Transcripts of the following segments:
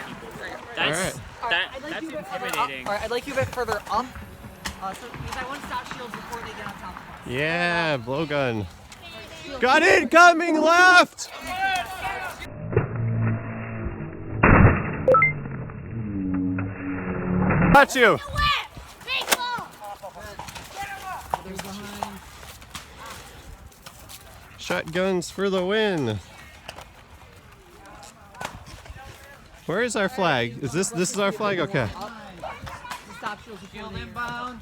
people. That's that's intimidating. Alright, I'd like you a bit further up. Because I want to stop shields before they get on top of us. Yeah, blowgun. Got incoming left! Got you! Shotguns for the win! Where is our flag? Is this is our flag? Okay. Stop shields before they inbound.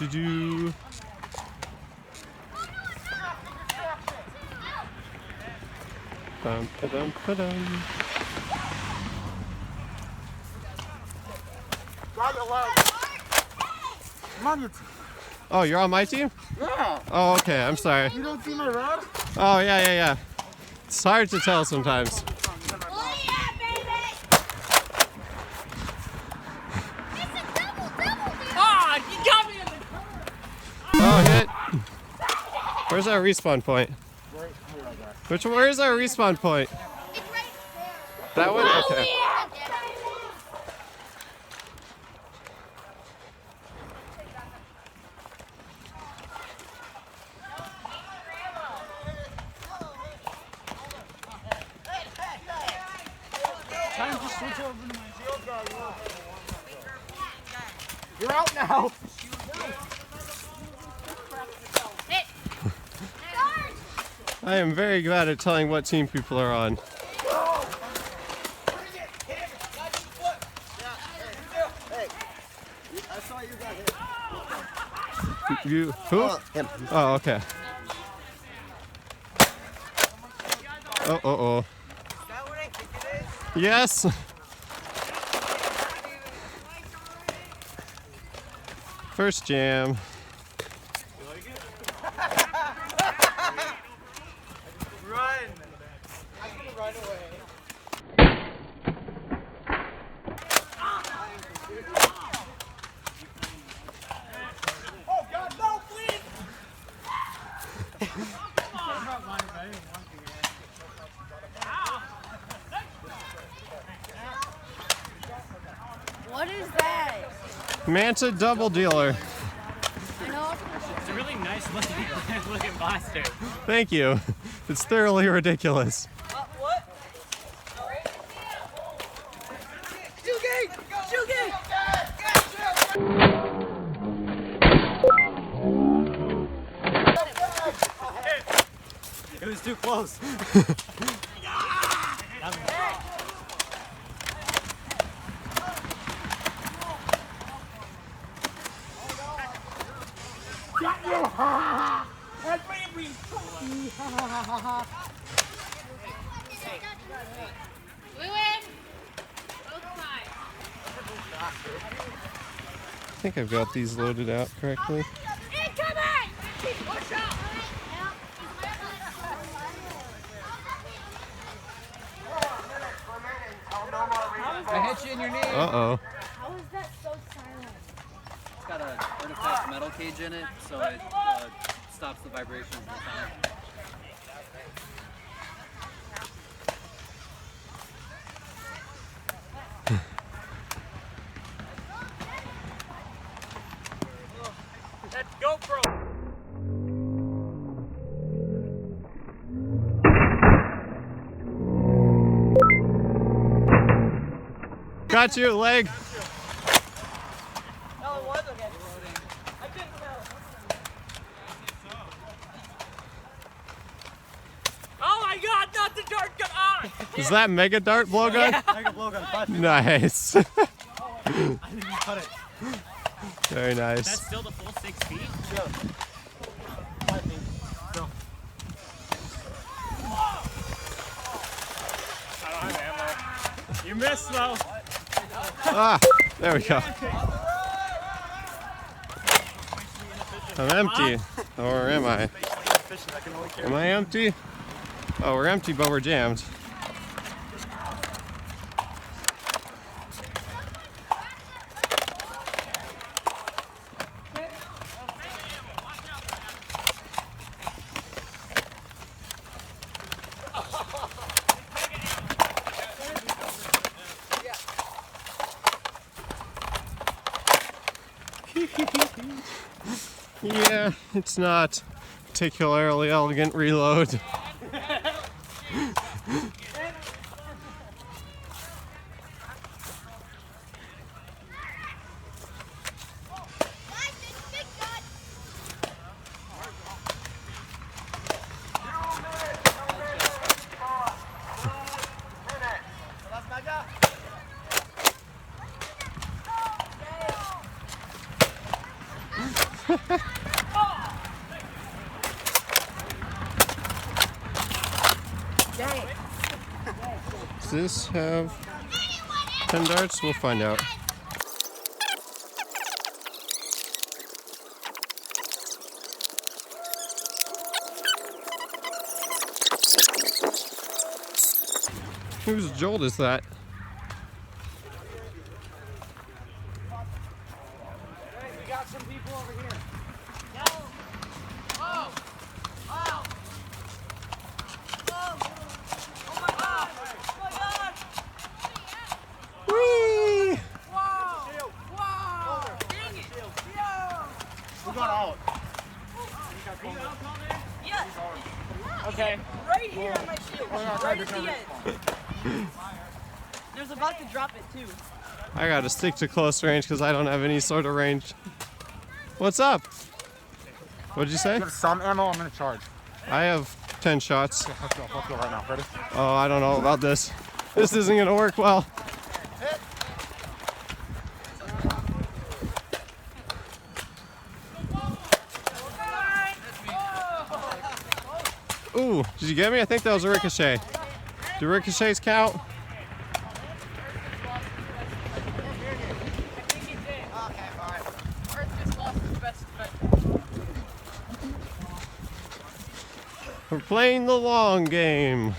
Do. Bum, ba-dum, ba-dum. I'm on your team. Oh, you're on my team? Yeah. Oh, okay. I'm sorry. You don't see my rod? Oh, yeah. It's hard to tell sometimes. Oh yeah, baby! It's a double. Ah, you got me in the Oh, hit. Where's our respawn point? Where is our respawn point? It's right there. That one? Oh Okay. yeah! Time to switch over to my shield guy. You're out now. I am very glad at telling what team people are on. I saw you got hit. You who? Him. Oh, okay. Oh. Is that what I think it is? Yes. First jam. Run! I'm gonna run away. Oh God, no, please! What is that? Manta double dealer. I know. It's a really nice looking blaster. Thank you. It's thoroughly ridiculous. What? Shoot gate! It was too close. We win. Both sides. I think I've got these loaded out correctly. Incoming! Watch out! I hit you in your knee. Uh-oh. How is that so silent? It's got an artifact metal cage in it, so it stops the vibrations of the time. That GoPro. Got you, leg. Oh my God! Not the dart gun. Ah! Is that mega dart blowgun? Mega blowgun. Nice. I think you cut it. Very nice. That's still the full 6 feet. Sure. 5 feet. Go. I don't have ammo. You missed though. Ah, there we go. I'm empty. Or am I? Am I empty? Oh, we're empty, but we're jammed. Yeah, it's not particularly elegant reload. Does this have 10 darts? We'll find out. Whose jolt is that? We got some people over here. Whee! We got out. Okay. Right here on my shield. Right at the end. There's about to drop it too. I gotta stick to close range because I don't have any sort of range. What's up? What'd you say? You have some ammo, I'm gonna charge. I have 10 shots. Let's go right now. Ready? Oh, I don't know about this. This isn't gonna work well. Ooh, did you get me? I think that was a ricochet. Do ricochets count? We're playing the long game.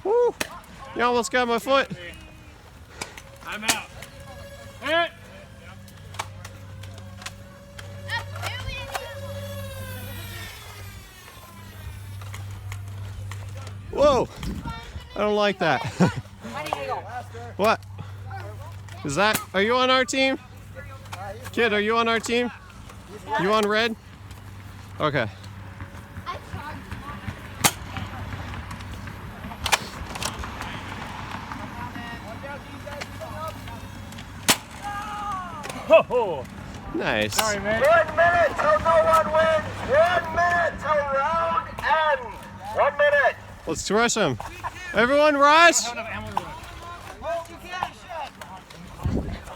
Woo! You almost got my foot. I'm out. Hit! Whoa! I don't like that. What? Is that? Are you on our team? Kid, are you on our team? You on red? Okay. Ho-ho! Nice. Sorry, man. 1 minute till no one wins. 1 minute till round ends. 1 minute. Let's rush him. Everyone rush!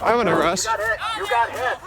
I want to rush. You got hit. You got hit.